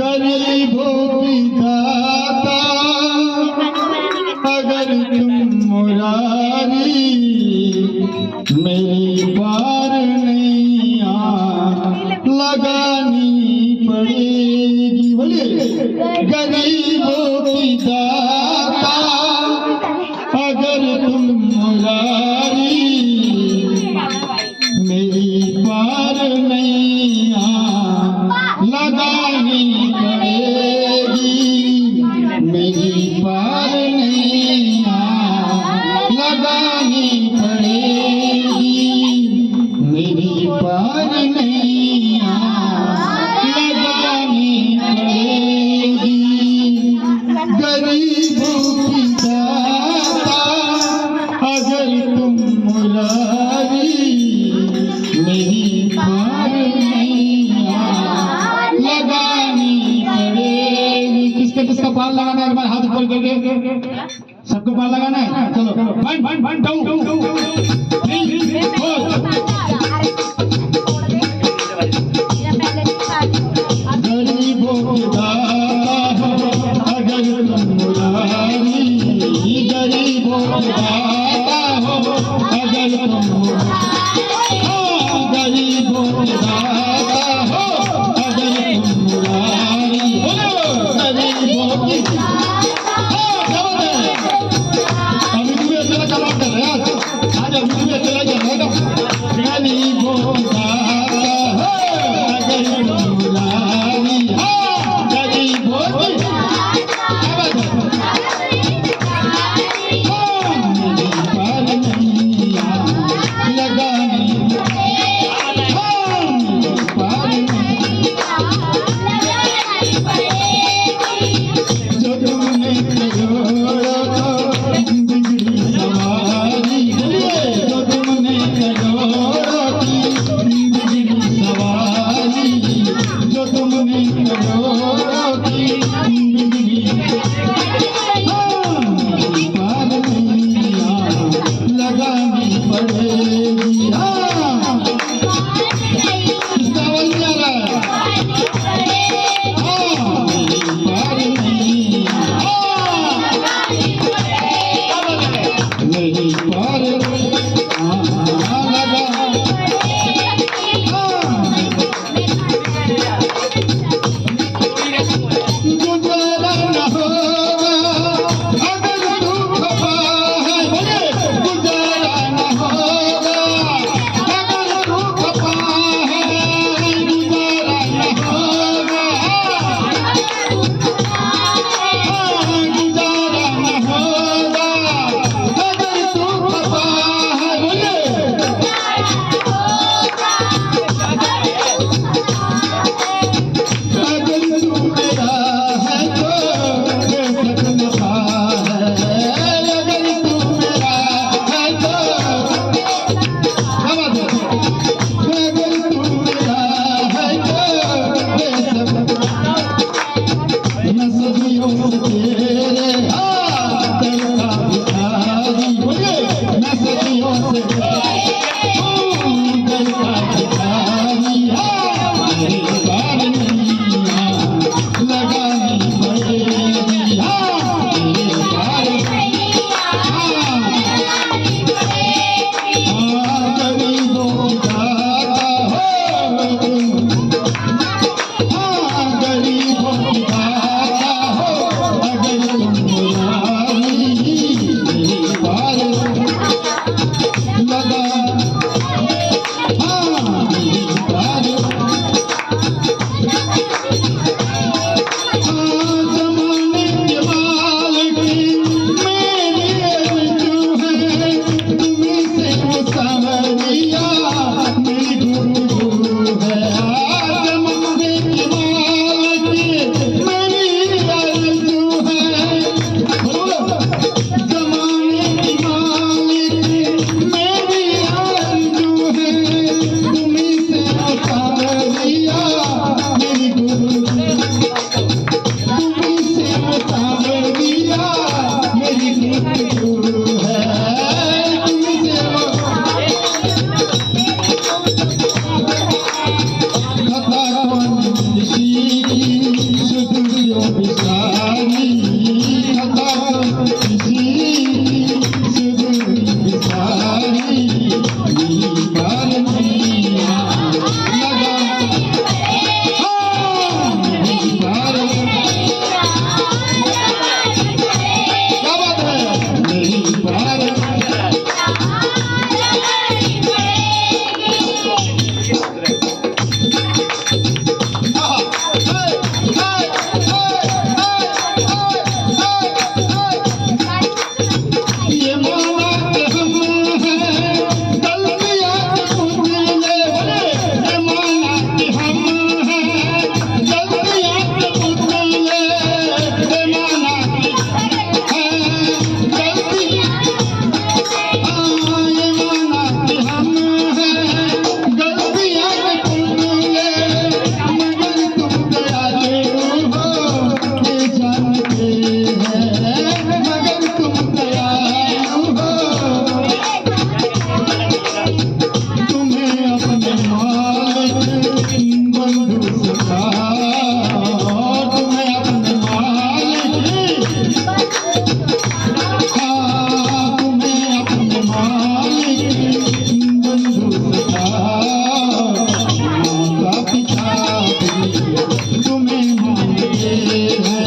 गरीबों की दाता अगर तुम मुरारी मेरी पार नैया लगानी पड़ेगी। बोलिए गरीबों की दाता अगर तुम मुरारी मेरी पार नैया लगानी पड़ेगी। मेरी पार नैया लगानी पड़ेगी। मेरी पार नैया लगानी पड़ेगी। गरीबों की दाता अगर तुम मुरारी मेरी पार नैया लगानी पड़ेगी। किसका पार लगाना है? एक बार हाथ ऊपर करके सबको पार लगाना है। चलो वन वन वन टू गरीबों की दाता अगर तुम मुरारी गरीबों की दाता हो अगर तुम गरीबों की दाता हो अगर तुम मुरारी गरीबों की अभी तुम्हें अकेला कमाल कर रहे हैं। आज अभी तुम्हें अकेला कर रहे हैं। गरीबों की दाता हो अगर तुम मुरारी गरीबों की तुम्हें मानते हैं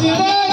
Talia